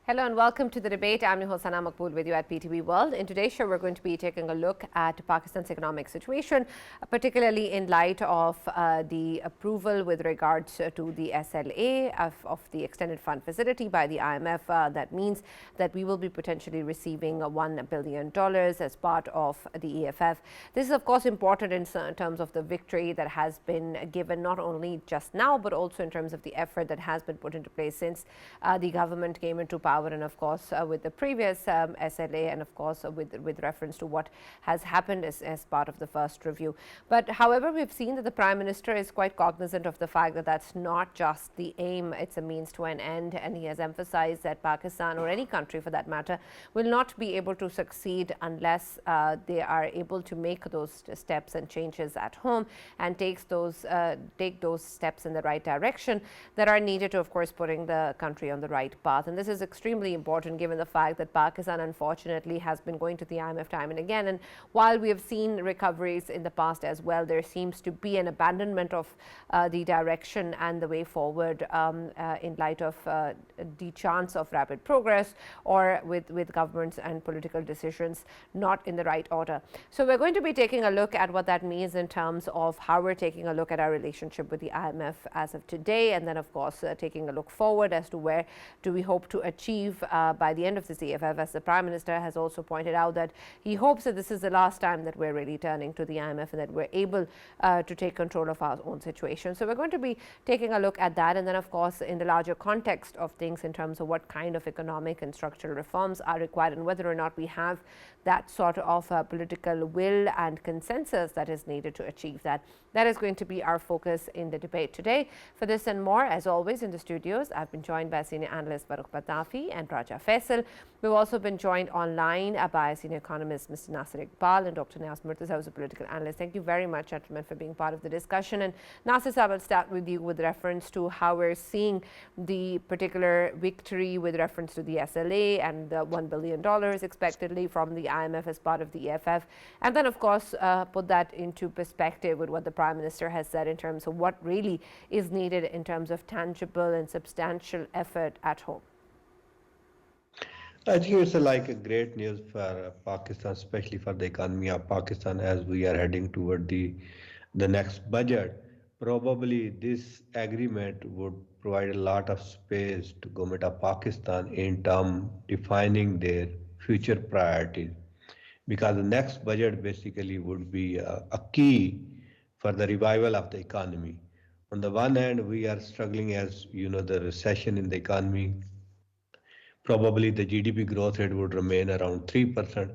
Hello and welcome to the debate. I'm your host Maqbool with you at PTV World. In today's show, we're going to be taking a look at Pakistan's economic situation, particularly in light of the approval with regards to the SLA of the Extended Fund Facility by the IMF. That means that we will be potentially receiving $1 billion as part of the EFF. This is, of course, important in terms of the victory that has been given not only just now, but also in terms of the effort that has been put into place since the government came into power. And of course, with the previous SLA, and of course, with reference to what has happened as part of the first review. But however, we've seen that the Prime Minister is quite cognizant of the fact that that's not just the aim, it's a means to an end. And he has emphasized that Pakistan, or any country for that matter, will not be able to succeed unless they are able to make those steps and changes at home and take those steps in the right direction that are needed to, of course, putting the country on the right path. And this is extremely important given the fact that Pakistan, unfortunately, has been going to the IMF time and again. And while we have seen recoveries in the past as well, there seems to be an abandonment of the direction and the way forward in light of the chance of rapid progress, or with governments and political decisions not in the right order. So we're going to be taking a look at what that means in terms of how we're taking a look at our relationship with the IMF as of today, and then, of course, taking a look forward as to where do we hope to achieve by the end of this EFF, as the Prime Minister has also pointed out that he hopes that this is the last time that we're really turning to the IMF and that we're able to take control of our own situation. So we're going to be taking a look at that, and then, of course, in the larger context of things in terms of what kind of economic and structural reforms are required and whether or not we have that sort of political will and consensus that is needed to achieve that. That is going to be our focus in the debate today. For this and more, as always, in the studios, I've been joined by senior analyst Farrukh Pitafi and Raja Faisal. We've also been joined online by senior economist Mr. Nasir Iqbal and Dr. Niaz, Murtaza, who's a political analyst. Thank you very much, gentlemen, for being part of the discussion. And Nasir, I will start with you with reference to how we're seeing the particular victory with reference to the SLA and the $1 billion expectedly from the IMF as part of the EFF. And then, of course, put that into perspective with what the Prime Minister has said in terms of what really is needed in terms of tangible and substantial effort at home. I think it's like a great news for Pakistan, especially for the economy of Pakistan as we are heading toward the next budget. Probably this agreement would provide a lot of space to government of Pakistan in terms defining their future priorities, because the next budget basically would be a key for the revival of the economy. On the one hand, we are struggling, as you know, the recession in the economy. Probably the GDP growth rate would remain around 3%.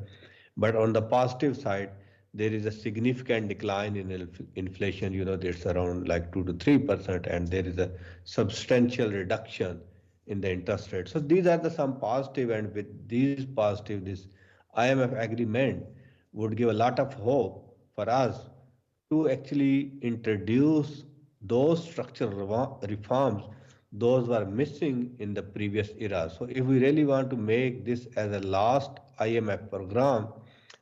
But on the positive side, there is a significant decline in inflation. You know, it's around like 2 to 3%, and there is a substantial reduction in the interest rate. So these are the some positive, and with these positive, this IMF agreement would give a lot of hope for us to actually introduce those structural reforms those were missing in the previous era. So if we really want to make this as a last IMF program,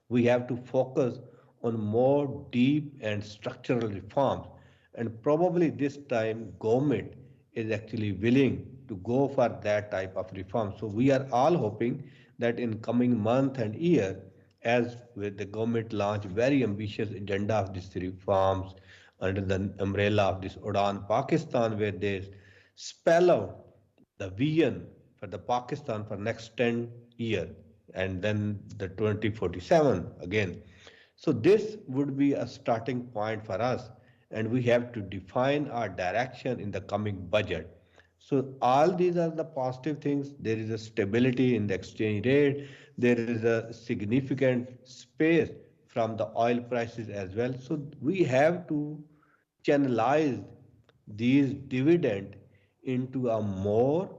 we have to focus on more deep and structural reforms. And probably this time government is actually willing to go for that type of reform. So we are all hoping that in coming month and year, as with the government launch very ambitious agenda of these reforms under the umbrella of this Udan Pakistan, where they spell out the vision for the Pakistan for next 10 years and then the 2047 again. So this would be a starting point for us, and we have to define our direction in the coming budget. So all these are the positive things. There is a stability in the exchange rate. There is a significant space from the oil prices as well. So we have to channelize these dividend into a more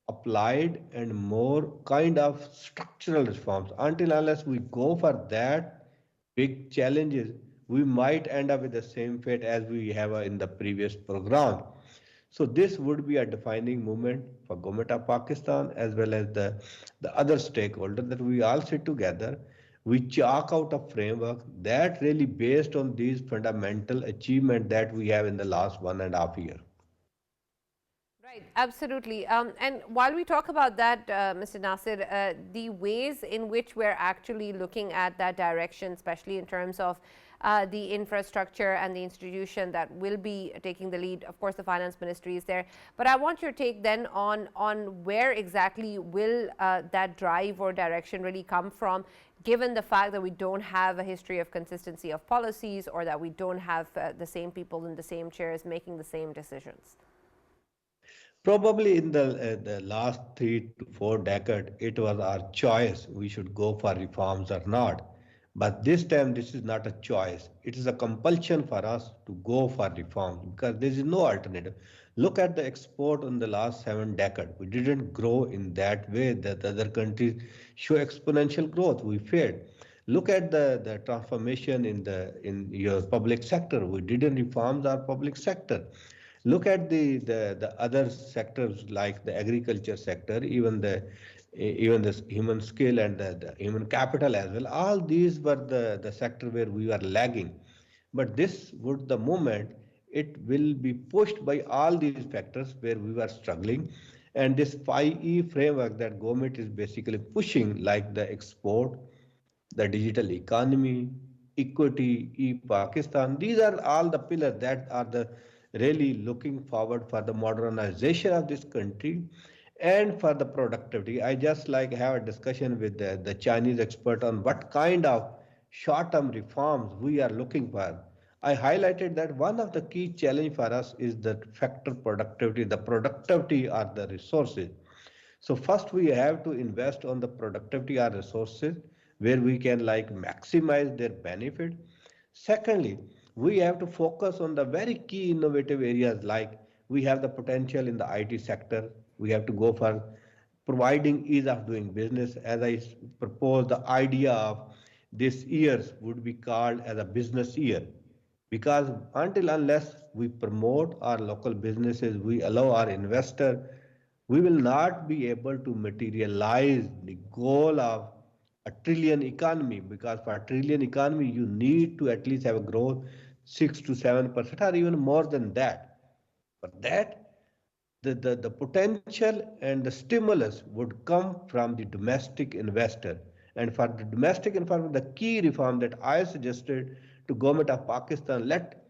applied and more kind of structural reforms. Until unless we go for that big challenges, we might end up with the same fate as we have in the previous program. So this would be a defining moment for government of Pakistan as well as the other stakeholders, that we all sit together, we chalk out a framework that really based on these fundamental achievements that we have in the last 1.5 years. Right, absolutely. And while we talk about that, Mr. Nasir, the ways in which we're actually looking at that direction, especially in terms of the infrastructure and the institution that will be taking the lead. Of course, the finance ministry is there. But I want your take then on where exactly will that drive or direction really come from, given the fact that we don't have a history of consistency of policies or that we don't have the same people in the same chairs making the same decisions. Probably in the last 3 to 4 decades, it was our choice we should go for reforms or not. But this time, this is not a choice. It is a compulsion for us to go for reforms because there is no alternative. Look at the export in the last 7 decades. We didn't grow in that way that other countries show exponential growth. We failed. Look at the transformation in your public sector. We didn't reform our public sector. Look at the other sectors like the agriculture sector, even the human skill and the human capital as well. All these were the sector where we were lagging. But this would the moment it will be pushed by all these factors where we were struggling. And this 5E framework that government is basically pushing, like the export, the digital economy, equity, e-Pakistan. These are all the pillars that are the really looking forward for the modernization of this country and for the productivity. I just like have a discussion with the Chinese expert on what kind of short-term reforms we are looking for. I highlighted that one of the key challenge for us is the factor productivity. The productivity are the resources. So first we have to invest on the productivity or resources where we can like maximize their benefit. Secondly, we have to focus on the very key innovative areas like we have the potential in the IT sector. We have to go for providing ease of doing business. As I propose, the idea of this years would be called as a business year because until unless we promote our local businesses, we allow our investor, we will not be able to materialize the goal of a trillion economy because for a trillion economy you need to at least have a growth 6 to 7% or even more than that. For that, the potential and the stimulus would come from the domestic investor. And for the domestic investor, the key reform that I suggested to government of Pakistan, let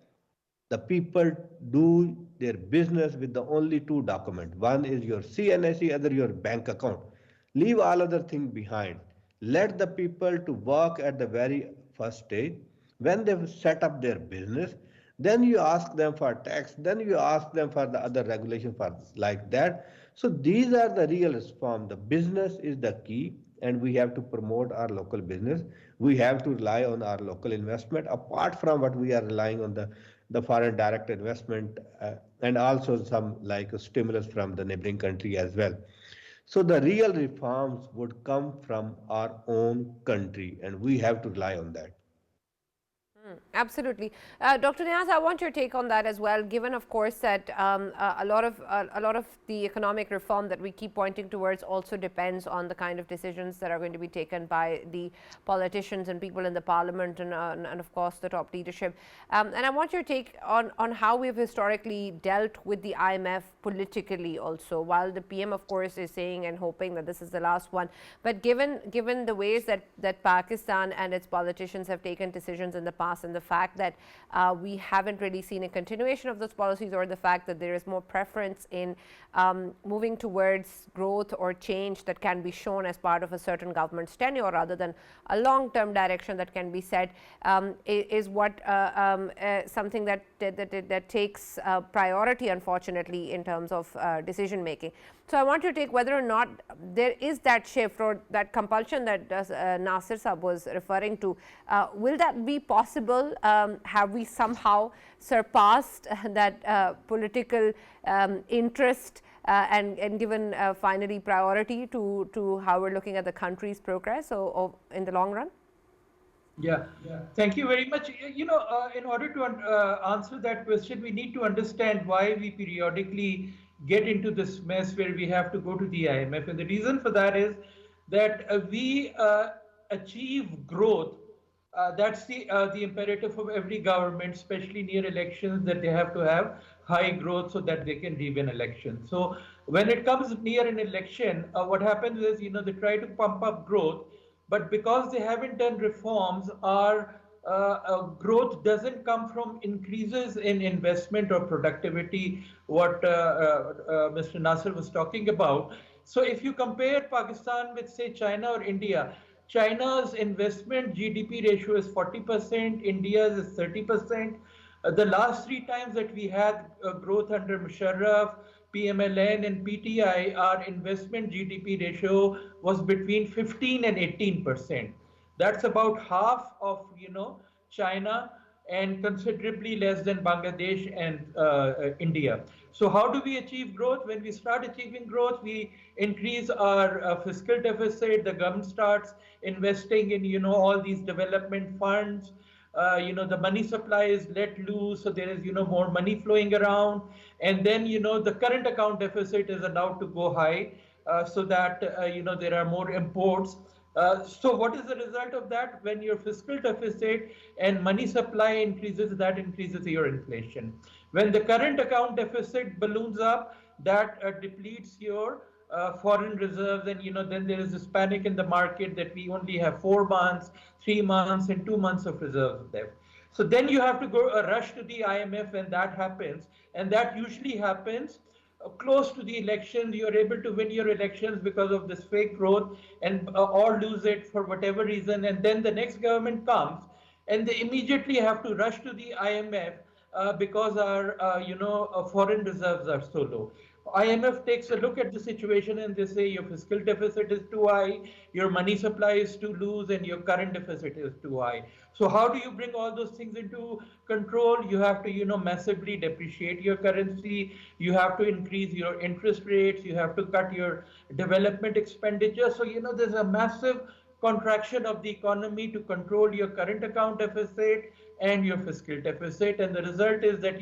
the people do their business with the only two documents. One is your CNSE, other your bank account. Leave all other things behind. Let the people to work at the very first stage. When they've set up their business, then you ask them for tax, then you ask them for the other regulation for like that. So these are the real reform. The business is the key and we have to promote our local business. We have to rely on our local investment apart from what we are relying on the foreign direct investment and also some like a stimulus from the neighboring country as well. So the real reforms would come from our own country and we have to rely on that. Absolutely, Dr. Niaz, I want your take on that as well. Given, of course, that a lot of the economic reform that we keep pointing towards also depends on the kind of decisions that are going to be taken by the politicians and people in the parliament and of course the top leadership. And I want your take on how we've historically dealt with the IMF politically also. While the PM, of course, is saying and hoping that this is the last one, but given the ways that Pakistan and its politicians have taken decisions in the past and the fact that we haven't really seen a continuation of those policies, or the fact that there is more preference in moving towards growth or change that can be shown as part of a certain government's tenure rather than a long-term direction that can be set, is what something that takes priority, unfortunately, in terms of decision making. So I want to take whether or not there is that shift or that compulsion that Nasir Sahab was referring to. Will that be possible? Have we somehow surpassed that political interest and given finally priority to how we're looking at the country's progress or in the long run? Yeah, thank you very much. In order to answer that question, we need to understand why we periodically get into this mess where we have to go to the IMF. And the reason for that is that we achieve growth That's the imperative of every government, especially near elections, that they have to have high growth so that they can re-win elections. So when it comes near an election, what happens is, they try to pump up growth, but because they haven't done reforms, our growth doesn't come from increases in investment or productivity, what Mr. Nasir was talking about. So if you compare Pakistan with, say, China or India, China's investment GDP ratio is 40%, India's is 30%. The last three times that we had growth under Musharraf, PMLN, and PTI, our investment GDP ratio was between 15 and 18%. That's about half of China, and considerably less than Bangladesh and India. So how do we achieve growth? When we start achieving growth, we increase our fiscal deficit. The government starts investing in all these development funds. The money supply is let loose, so there is more money flowing around, and then the current account deficit is allowed to go high, so that there are more imports. So what is the result of that? When your fiscal deficit and money supply increases, that increases your inflation. When the current account deficit balloons up, that depletes your foreign reserves, and then there is this panic in the market that we only have 4 months, 3 months, and 2 months of reserves left. So then you have to go rush to the IMF when that happens, and that usually happens close to the elections. You're able to win your elections because of this fake growth, and or lose it for whatever reason, and then the next government comes and they immediately have to rush to the IMF because our foreign reserves are so low. IMF takes a look at the situation and they say your fiscal deficit is too high, your money supply is too loose, and your current deficit is too high. So how do you bring all those things into control? You have to, massively depreciate your currency. You have to increase your interest rates. You have to cut your development expenditure. So, there's a massive contraction of the economy to control your current account deficit and your fiscal deficit. And the result is that,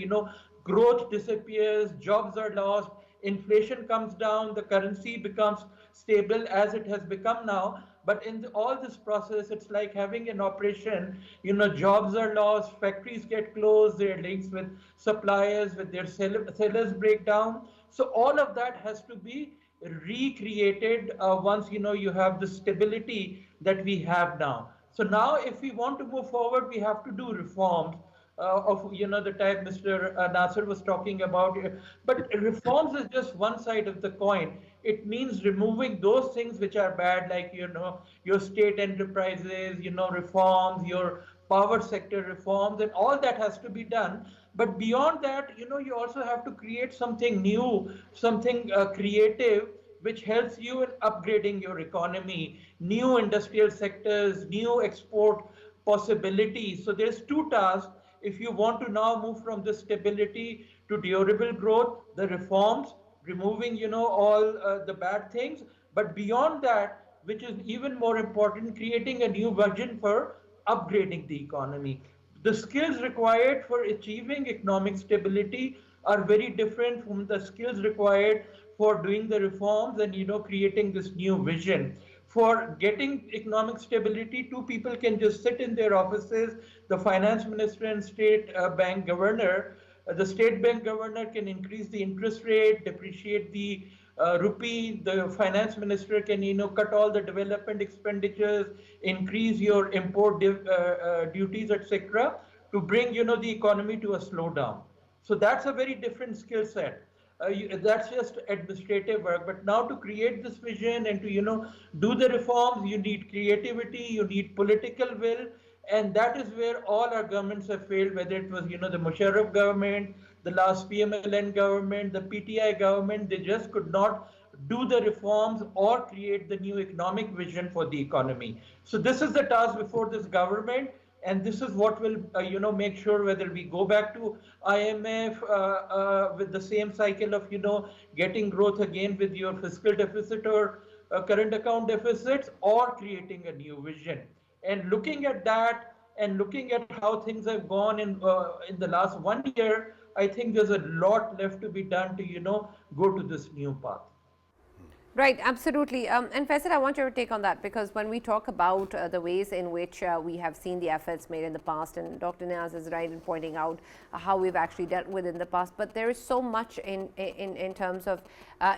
growth disappears, jobs are lost, inflation comes down, the currency becomes stable as it has become now. But in all this process, it's like having an operation. Jobs are lost, factories get closed, their links with suppliers, with their sellers break down. So all of that has to be recreated once you have the stability that we have now. So now, if we want to move forward, we have to do reforms of the type Mr. Nasir was talking about. But reforms is just one side of the coin. It means removing those things which are bad, like your state enterprises, reforms, your power sector reforms, and all that has to be done. But beyond that, you also have to create something new, something creative, which helps you in upgrading your economy, new industrial sectors, new export possibilities. So there's two tasks. If you want to now move from the stability to durable growth, the reforms, removing all the bad things, but beyond that, which is even more important, creating a new vision for upgrading the economy. The skills required for achieving economic stability are very different from the skills required for doing the reforms and creating this new vision. For getting economic stability, two people can just sit in their offices, the finance minister and state bank governor. The state bank governor can increase the interest rate, depreciate the rupee. The finance minister can cut all the development expenditures, increase your import duties, etc., to bring the economy to a slowdown. So that's a very different skill set. That's just administrative work. But now, to create this vision and to do the reforms, you need creativity, you need political will, and that is where all our governments have failed. Whether it was the Musharraf government, the last PMLN government, the PTI government, they just could not do the reforms or create the new economic vision for the economy. So this is the task before this government, and this is what will make sure whether we go back to IMF with the same cycle of getting growth again with your fiscal deficit or current account deficits, or creating a new vision. And looking at that and looking at how things have gone in the last 1 year, I think there's a lot left to be done to go to this new path. Right, absolutely. And Faisal, I want your take on that, because when we talk about the ways in which we have seen the efforts made in the past, and Dr. Niaz is right in pointing out how we've actually dealt with in the past, but there is so much in terms of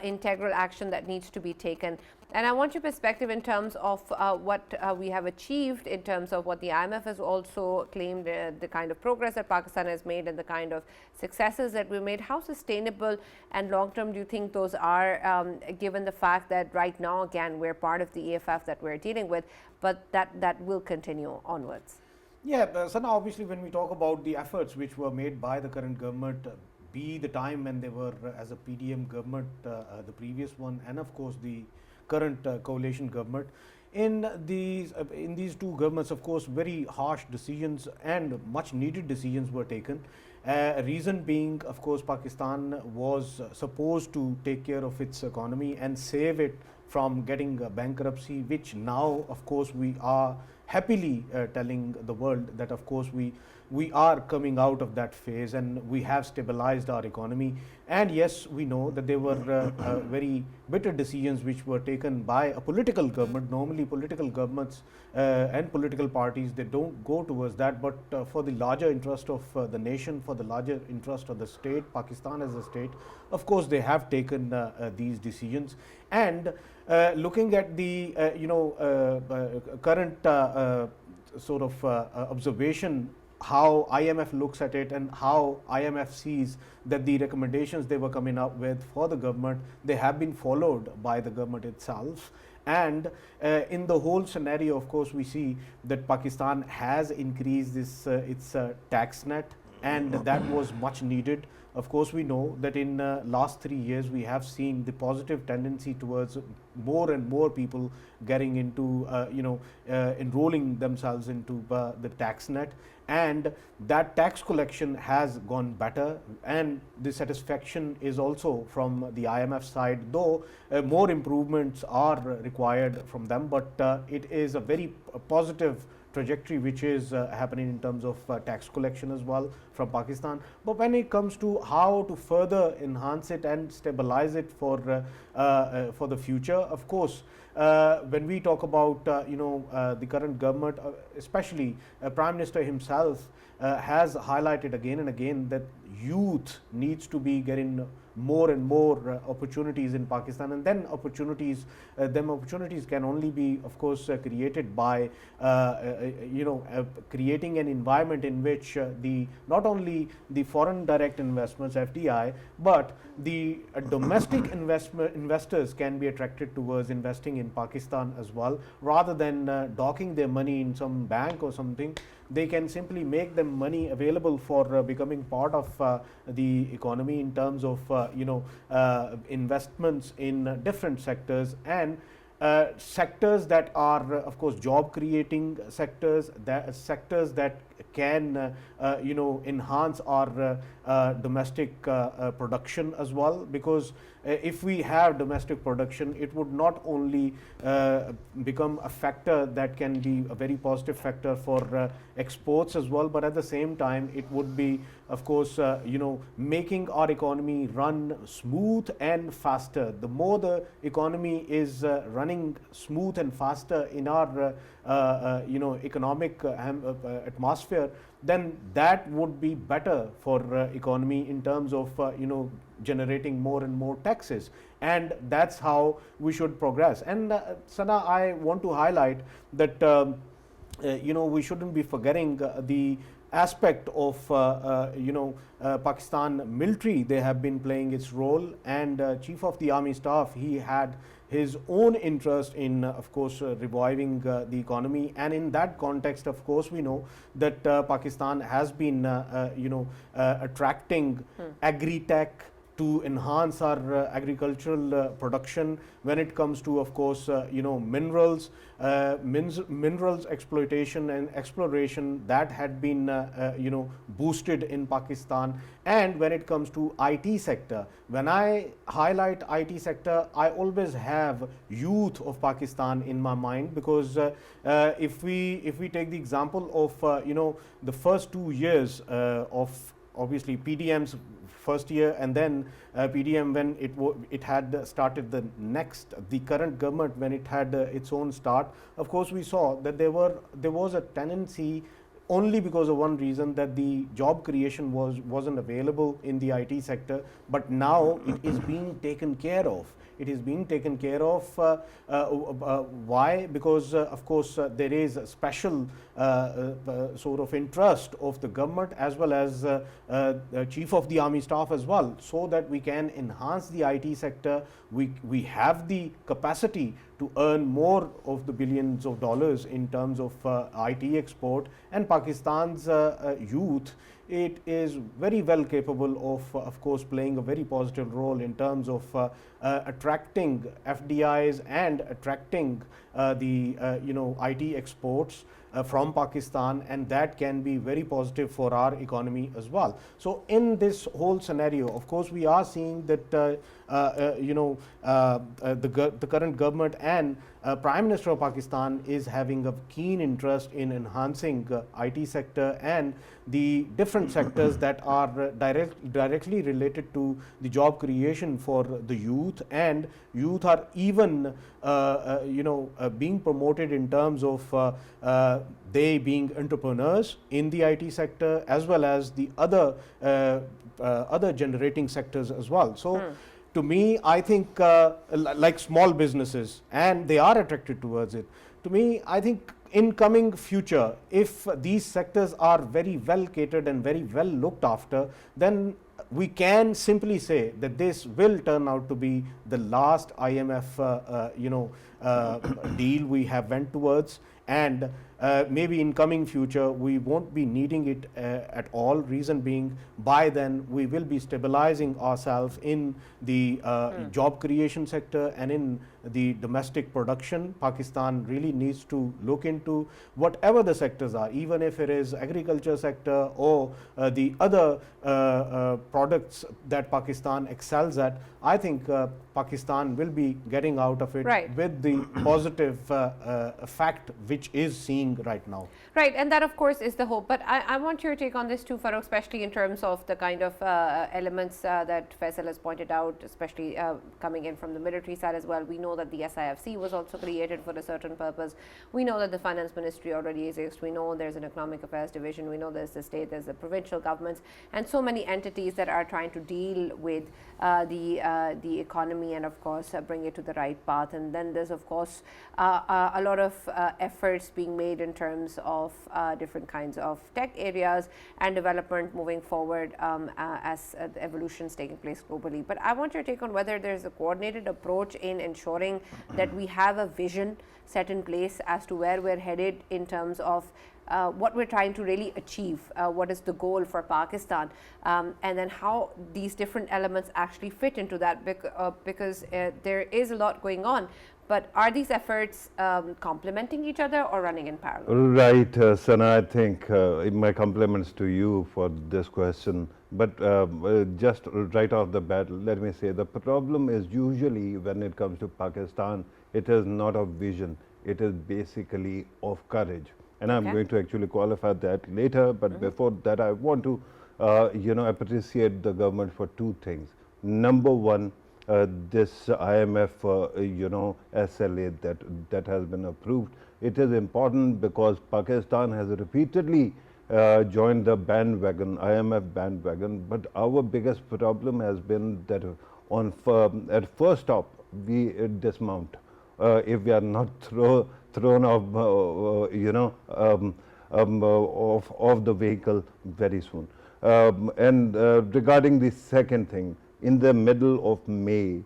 integral action that needs to be taken. And I want your perspective in terms of what we have achieved, in terms of what the IMF has also claimed, the kind of progress that Pakistan has made and the kind of successes that we made. How sustainable and long term do you think those are, given the fact that right now, again, we're part of the EFF that we're dealing with, but that will continue onwards? Yeah, Sana, obviously, when we talk about the efforts which were made by the current government, be the time when they were as a PDM government, the previous one, and of course the current coalition government, in these two governments, of course, very harsh decisions and much needed decisions were taken. Reason being, of course, Pakistan was supposed to take care of its economy and save it from getting bankruptcy, which now, of course, we are happily telling the world that, of course, we are coming out of that phase and we have stabilized our economy. And yes, we know that there were very bitter decisions which were taken by a political government. Normally, political governments and political parties, they don't go towards that, but for the larger interest of the nation, for the larger interest of the state, Pakistan as a state, of course, they have taken these decisions. And looking at the current sort of observation, how IMF looks at it and how IMF sees that the recommendations they were coming up with for the government, they have been followed by the government itself. And in the whole scenario, of course, we see that Pakistan has increased its tax net, and that was much needed. Of course, we know that in last 3 years we have seen the positive tendency towards more and more people getting into enrolling themselves into the tax net, and that tax collection has gone better, and the satisfaction is also from the IMF side, though more improvements are required from them, but it is a very positive trajectory which is happening in terms of tax collection as well from Pakistan. But when it comes to how to further enhance it and stabilize it for the future, of course, when we talk about the current government, especially Prime Minister himself has highlighted again and again that youth needs to be getting more and more opportunities in Pakistan, and then opportunities can only be, of course, created by creating an environment in which the not only the foreign direct investments FDI, but the domestic investors can be attracted towards investing in Pakistan as well, rather than docking their money in some bank or something. They can simply make them money available for becoming part of the economy in terms of investments in different sectors, and sectors that are of course job creating sectors, that can enhance our domestic production as well, because if we have domestic production, it would not only become a factor that can be a very positive factor for exports as well, but at the same time it would be, of course, making our economy run smooth and faster. The more the economy is running smooth and faster in our economic atmosphere, then that would be better for economy in terms of generating more and more taxes, and that's how we should progress. And Sana, I want to highlight that we shouldn't be forgetting the aspect of Pakistan military. They have been playing its role, and Chief of the Army Staff, he had his own interest in, of course, reviving the economy. And in that context, of course, we know that Pakistan has been attracting agri-tech to enhance our agricultural production. When it comes to, of course, minerals, minerals exploitation and exploration, that had been boosted in Pakistan. And when it comes to IT sector, when I highlight IT sector, I always have youth of Pakistan in my mind, because if we take the example of the first 2 years of obviously PDM's first year, and then PDM when it had started the current government when it had its own start. Of course, we saw that there was a tendency, only because of one reason, that the job creation wasn't available in the IT sector, but now it is being taken care of. It is being taken care of. Why? Because of course there is a special sort of interest of the government as well as Chief of the Army Staff as well, so that we can enhance the IT sector. We have the capacity to earn more of the billions of dollars in terms of IT export, and Pakistan's youth, it is very well capable of course, playing a very positive role in terms of attracting FDIs and attracting the IT exports from Pakistan, and that can be very positive for our economy as well. So in this whole scenario, of course, we are seeing that the current government and Prime Minister of Pakistan is having a keen interest in enhancing IT sector and the different sectors that are directly related to the job creation for the youth, and youth are even being promoted in terms of they being entrepreneurs in the IT sector as well as the other generating sectors as well. So to me, I think like small businesses, and they are attracted towards it. To me, I think in coming future, if these sectors are very well catered and very well looked after, then we can simply say that this will turn out to be the last IMF deal we have went towards, and maybe in coming future we won't be needing it at all. Reason being, by then we will be stabilizing ourselves in the job creation sector and in the domestic production. Pakistan really needs to look into whatever the sectors are, even if it is agriculture sector or the other products that Pakistan excels at. I think Pakistan will be getting out of it with the positive fact which is seeing right now. Right, and that of course is the hope. But I want your take on this too, Farrukh, especially in terms of the kind of elements that Faisal has pointed out, especially coming in from the military side as well. We know that the SIFC was also created for a certain purpose. We know that the finance ministry already exists. We know there's an economic affairs division. We know there's the state, there's the provincial governments, and so many entities that are trying to deal with the economy and of course bring it to the right path. And then there's of course a lot of efforts being made in terms of different kinds of tech areas and development moving forward as the evolution is taking place globally. But I want your take on whether there's a coordinated approach in ensuring that we have a vision set in place as to where we're headed in terms of what we're trying to really achieve, what is the goal for Pakistan, and then how these different elements actually fit into that, because there is a lot going on. But are these efforts complementing each other or running in parallel? Right, Sana, I think my compliments to you for this question. But just right off the bat, let me say the problem is usually when it comes to Pakistan, it is not of vision, it is basically of courage. And I'm going to actually qualify that later. But before that, I want to, appreciate the government for two things. Number one, this IMF, SLA that has been approved. It is important because Pakistan has repeatedly joined the bandwagon, IMF bandwagon. But our biggest problem has been that at first stop, we dismount. If we are not thrown off, of the vehicle very soon. And regarding the second thing, in the middle of May,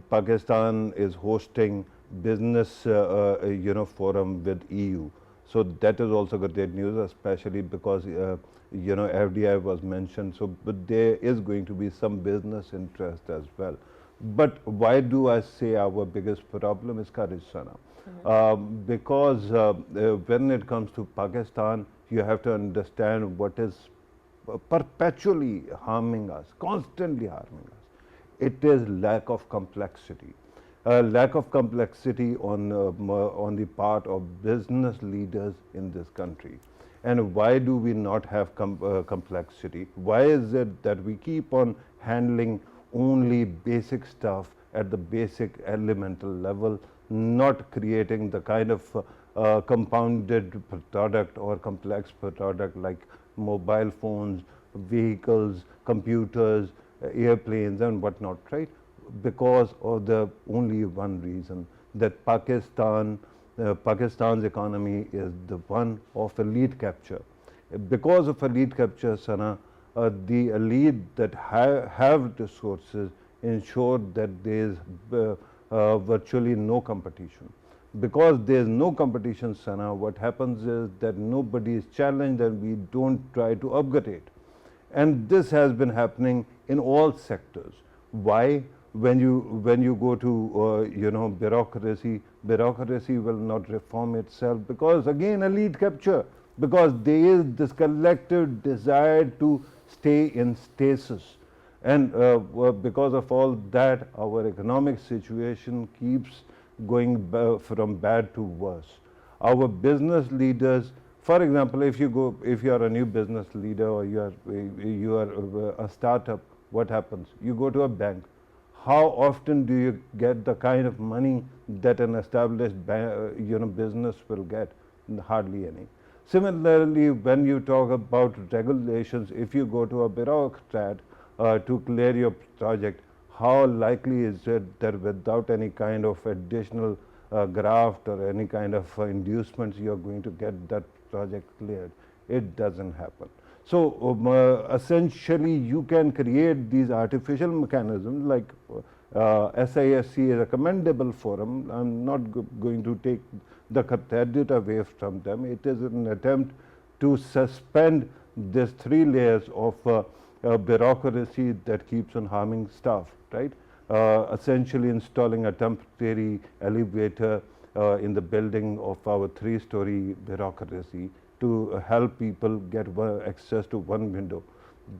Pakistan is hosting business, forum with EU. So that is also great news, especially because, FDI was mentioned. So, but there is going to be some business interest as well. But why do I say our biggest problem is courage, Sana? Because when it comes to Pakistan, you have to understand what is perpetually harming us, constantly harming us. It is lack of complexity. Lack of complexity on the part of business leaders in this country. And why do we not have complexity? Why is it that we keep on handling only basic stuff at the basic elemental level, not creating the kind of compounded product or complex product like mobile phones, vehicles, computers, airplanes and whatnot, right? Because of the only one reason that Pakistan's economy is the one of elite capture. Because of elite capture, Sana, the elite that have resources ensure that there is virtually no competition. Because there is no competition, Sana, what happens is that nobody is challenged and we don't try to upgrade. And this has been happening in all sectors. Why? When you go to bureaucracy will not reform itself because again elite capture, because there is this collective desire to stay in stasis, and because of all that our economic situation keeps going from bad to worse. Our business leaders, for example, if you are a new business leader or you are a startup, what happens? You go to a bank. How often do you get the kind of money that an established business will get? Hardly any. Similarly, when you talk about regulations, if you go to a bureaucrat to clear your project, how likely is it that without any kind of additional graft or any kind of inducements you are going to get that project cleared? It doesn't happen. So essentially you can create these artificial mechanisms like SISC is a commendable forum. I'm not going to take the credit away from them. It is an attempt to suspend these 3 layers of bureaucracy that keeps on harming staff, right? Essentially installing a temporary elevator in the building of our 3-story bureaucracy to help people get access to one window.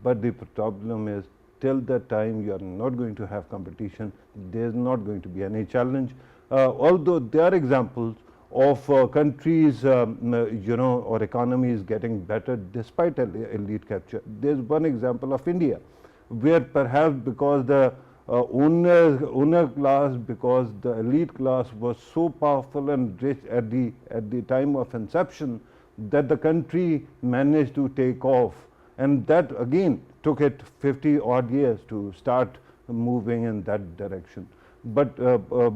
But the problem is, till that time you are not going to have competition, there is not going to be any challenge. Although there are examples of countries, or economies getting better despite elite capture. There is one example of India, where perhaps because the owner class, because the elite class was so powerful and rich at the time of inception, that the country managed to take off, and that again took it 50 odd years to start moving in that direction. But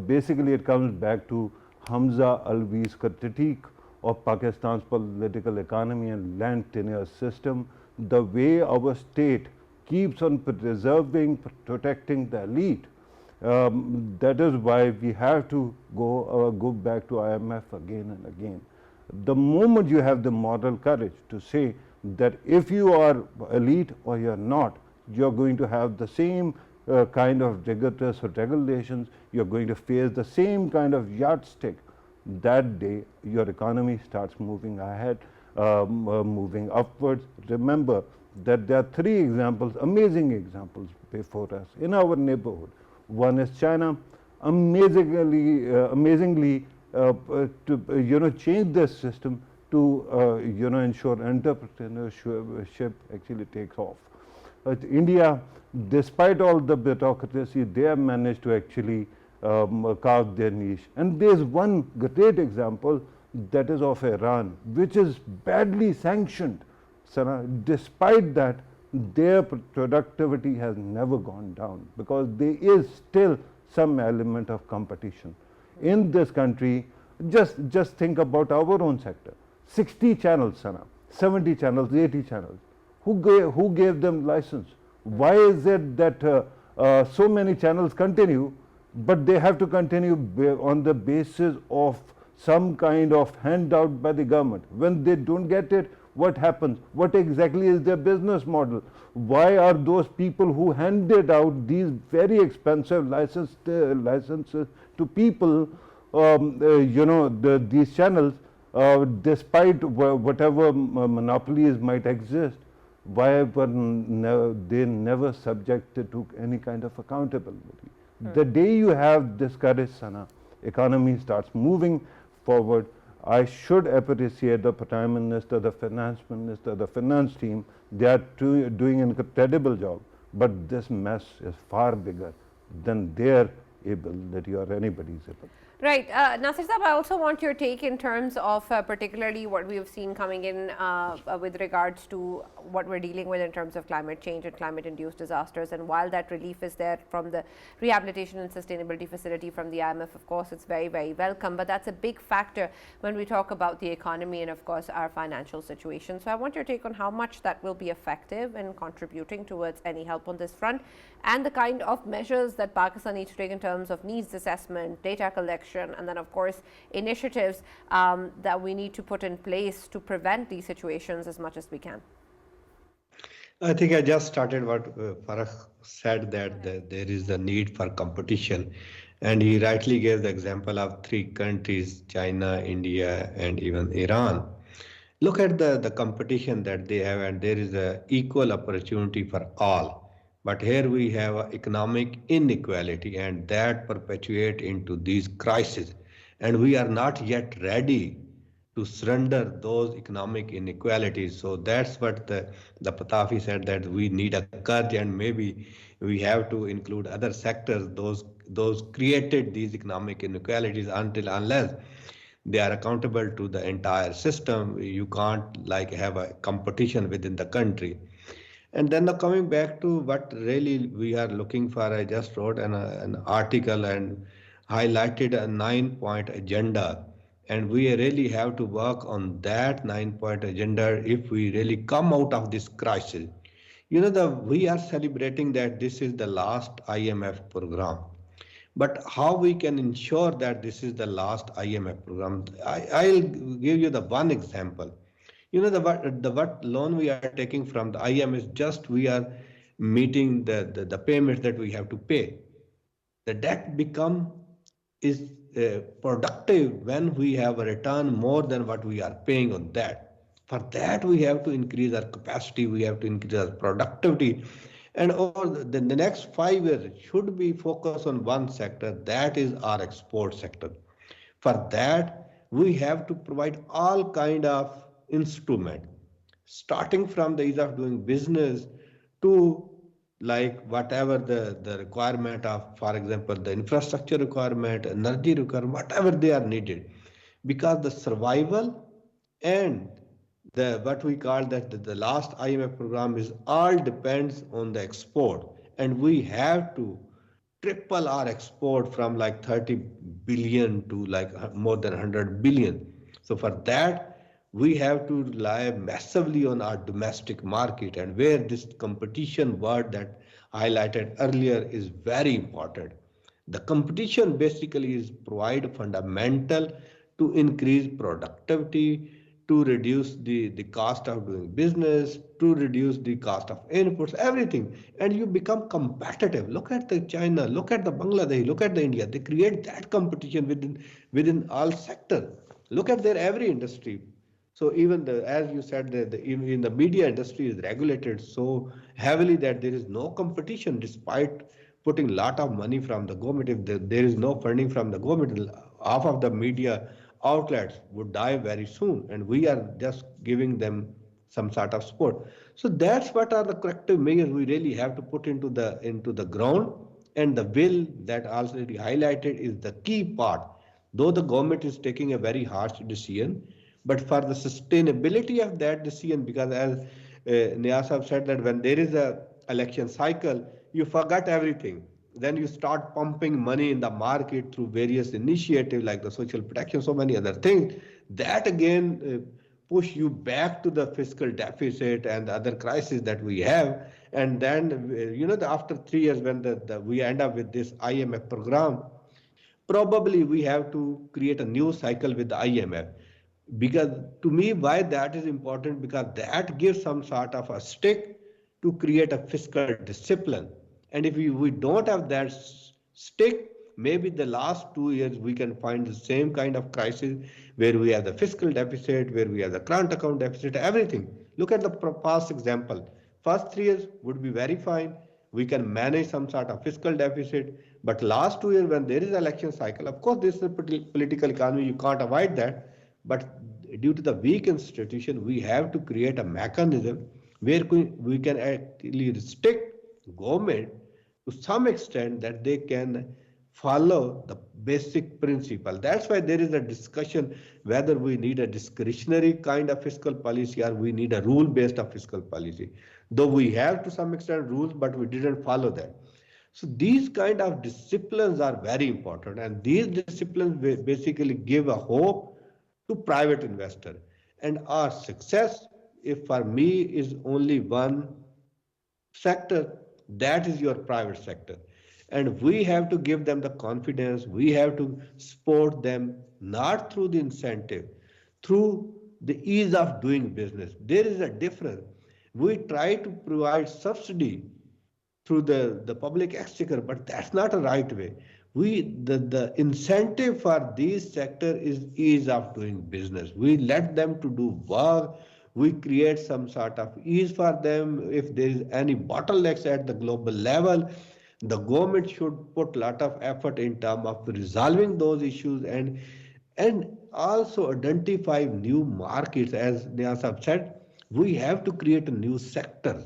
basically it comes back to Hamza Alvi's critique of Pakistan's political economy and land tenure system, the way our state keeps on preserving, protecting the elite. That is why we have to go back to IMF again and again. The moment you have the moral courage to say that if you are elite or you are not, you are going to have the same kind of rigorous regulations, you are going to face the same kind of yardstick, that day your economy starts moving ahead, moving upwards. Remember that there are 3 examples, amazing examples before us in our neighborhood. One is China, amazingly to change this system to ensure entrepreneurship actually takes off. India, despite all the bureaucracy, they have managed to actually carve their niche. And there is one great example, that is of Iran, which is badly sanctioned. Despite that, their productivity has never gone down because there is still some element of competition. In this country, just think about our own sector. 60 channels, 70 channels, 80 channels. Who gave them license? Why is it that so many channels continue, but they have to continue on the basis of some kind of handout by the government? When they don't get it, what happens? What exactly is their business model? Why are those people who handed out these very expensive licenses to people, these channels, despite whatever monopolies might exist, why were they never subjected to any kind of accountability? The day you have this courage, economy starts moving forward. I should appreciate the Prime Minister, the Finance Minister, the finance team. They are doing an incredible job. But this mess is far bigger than their able that you or anybody's able. Right. Nasir Saab, I also want your take in terms of particularly what we have seen coming in with regards to what we're dealing with in terms of climate change and climate-induced disasters. And while that relief is there from the Rehabilitation and Sustainability Facility from the IMF, of course, it's very, very welcome. But that's a big factor when we talk about the economy and, of course, our financial situation. So I want your take on how much that will be effective in contributing towards any help on this front and the kind of measures that Pakistan needs to take in terms of needs assessment, data collection, and then, of course, initiatives that we need to put in place to prevent these situations as much as we can. I think I just started what Farrukh said, that there is a need for competition. And he rightly gave the example of three countries, China, India, and even Iran. Look at the competition that they have, and there is an equal opportunity for all. But here we have economic inequality, and that perpetuate into these crises. And we are not yet ready to surrender those economic inequalities. So that's what the Pitafi said, that we need a courage, and maybe we have to include other sectors, those created these economic inequalities, unless they are accountable to the entire system. You can't like have a competition within the country. And then coming back to what really we are looking for, I just wrote an article and highlighted a 9-point agenda. And we really have to work on that 9-point agenda if we really come out of this crisis. We are celebrating that this is the last IMF program. But how we can ensure that this is the last IMF program? I'll give you the one example. The what loan we are taking from the IMF is just we are meeting the payments that we have to pay. The debt become is productive when we have a return more than what we are paying on that. For that, we have to increase our capacity, we have to increase our productivity. And over the next 5 years should be focused on one sector, that is our export sector. For that, we have to provide all kind of instrument, starting from the ease of doing business to like whatever the requirement of, for example, the infrastructure requirement, energy requirement, whatever they are needed. Because the survival and the what we call that the last IMF program is all depends on the export, and we have to triple our export from like 30 billion to like more than 100 billion. So for that, we have to rely massively on our domestic market, and where this competition word that highlighted earlier is very important. The competition basically is provide fundamental to increase productivity, to reduce the cost of doing business, to reduce the cost of inputs, everything. And you become competitive. Look at the China, look at the Bangladesh, look at the India. They create that competition within all sectors. Look at their every industry. So even as you said, in the media industry is regulated so heavily that there is no competition despite putting a lot of money from the government. If there is no funding from the government, half of the media outlets would die very soon, and we are just giving them some sort of support. So that's what are the corrective measures we really have to put into the ground, and the will that already highlighted is the key part. Though the government is taking a very harsh decision, but for the sustainability of that decision, because as Niaz have said that when there is a election cycle, you forget everything. Then you start pumping money in the market through various initiatives like the social protection, so many other things. That again push you back to the fiscal deficit and the other crises that we have. And then, after 3 years, when we end up with this IMF program, probably we have to create a new cycle with the IMF. Because to me, why that is important, because that gives some sort of a stick to create a fiscal discipline. And if we don't have that stick, maybe the last 2 years we can find the same kind of crisis where we have the fiscal deficit, where we have the current account deficit, everything. Look at the past example. First 3 years would be very fine. We can manage some sort of fiscal deficit. But last 2 years when there is election cycle, of course this is a political economy, you can't avoid that. But due to the weak institution, we have to create a mechanism where we can actually restrict government to some extent that they can follow the basic principle. That's why there is a discussion whether we need a discretionary kind of fiscal policy or we need a rule-based of fiscal policy. Though we have to some extent rules, but we didn't follow that. So these kind of disciplines are very important, and these disciplines basically give a hope to private investor. And our success, if for me is only one sector, that is your private sector. And we have to give them the confidence, we have to support them not through the incentive, through the ease of doing business. There is a difference. We try to provide subsidy through the public exchequer, but that's not a right way. The incentive for this sector is ease of doing business. We let them to do work. We create some sort of ease for them. If there is any bottlenecks at the global level, the government should put a lot of effort in terms of resolving those issues and also identify new markets. As Niaz have said, we have to create a new sector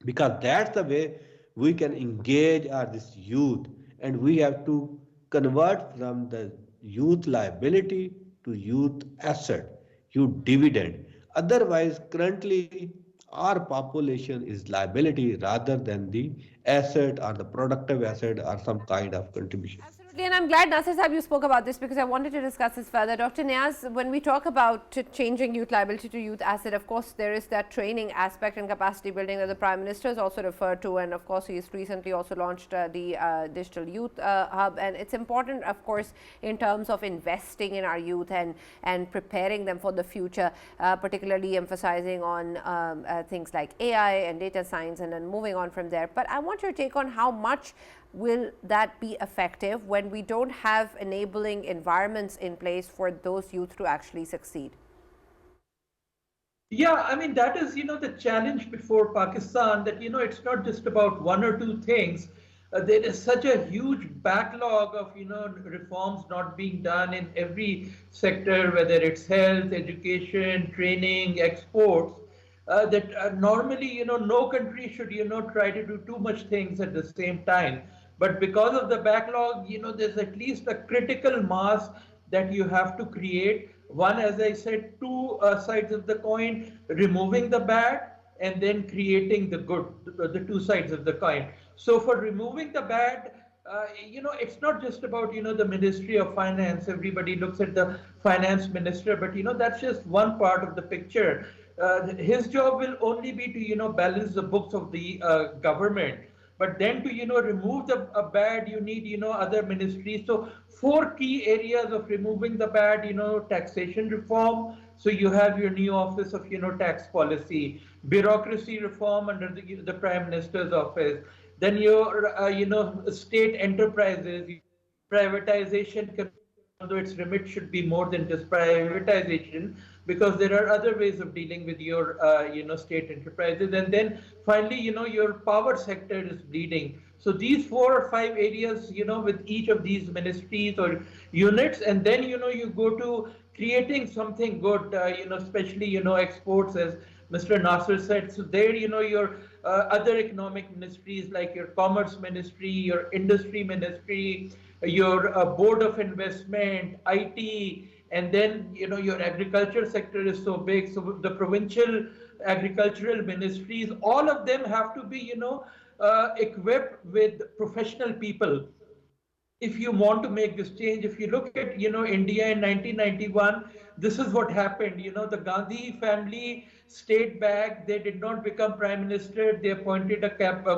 because that's the way we can engage our this youth, and we have to convert from the youth liability to youth asset, youth dividend. Otherwise, currently our population is liability rather than the asset or the productive asset or some kind of contribution. Absolutely, and I'm glad, Nasir Sahab, you spoke about this because I wanted to discuss this further. Dr. Niaz, when we talk about changing youth liability to youth asset, of course, there is that training aspect and capacity building that the Prime Minister has also referred to, and of course, he's recently also launched the Digital Youth Hub, and it's important, of course, in terms of investing in our youth and preparing them for the future, particularly emphasizing on things like AI and data science, and then moving on from there. But I want your take on how much will that be effective when we don't have enabling environments in place for those youth to actually succeed? Yeah, I mean, that is, the challenge before Pakistan, that, it's not just about one or two things. There is such a huge backlog of, reforms not being done in every sector, whether it's health, education, training, exports, that normally, no country should, try to do too much things at the same time. But because of the backlog, there's at least a critical mass that you have to create. One, as I said, two sides of the coin, removing the bad and then creating the good, the two sides of the coin. So for removing the bad, it's not just about, the Ministry of Finance. Everybody looks at the finance minister, but, that's just one part of the picture. His job will only be to, balance the books of the government. But then to, remove the bad, you need, other ministries. So four key areas of removing the bad, taxation reform. So you have your new office of, tax policy, bureaucracy reform under the Prime Minister's office. Then your, state enterprises, privatization commission, although its remit should be more than just privatization, because there are other ways of dealing with your, state enterprises. And then finally, your power sector is bleeding. So these 4 or 5 areas, with each of these ministries or units, and then, you go to creating something good, especially, exports, as Mr. Nasir said. So there, your other economic ministries like your commerce ministry, your industry ministry, your board of investment, IT, and then, your agriculture sector is so big. So the provincial agricultural ministries, all of them have to be, equipped with professional people if you want to make this change. If you look at, India in 1991, this is what happened. The Gandhi family stayed back. They did not become prime minister. They appointed a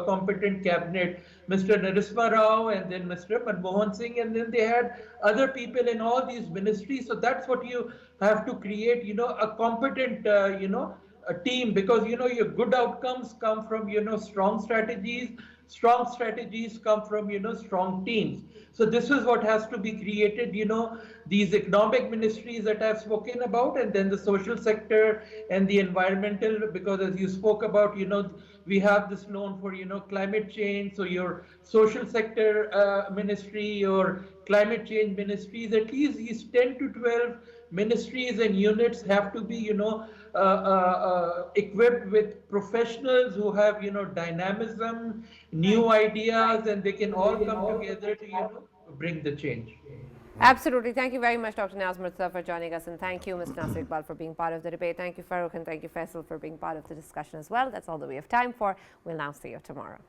competent cabinet, Mr. Narasimha Rao and then Mr. Manmohan Singh, and then they had other people in all these ministries. So that's what you have to create, a competent, a team, because, your good outcomes come from, strong strategies. Strong strategies come from, strong teams. So this is what has to be created, these economic ministries that I've spoken about, and then the social sector and the environmental, because as you spoke about, we have this known for, climate change. So your social sector ministry, your climate change ministries, at least these 10 to 12 ministries and units have to be, equipped with professionals who have, dynamism, new ideas, and they can all come together to, bring the change. Absolutely. Thank you very much, Dr. Niaz Murtaza, for joining us. And thank you, Mr. Nasir Iqbal, for being part of the debate. Thank you, Farrukh, and thank you, Faisal, for being part of the discussion as well. That's all that we have time for. We'll now see you tomorrow.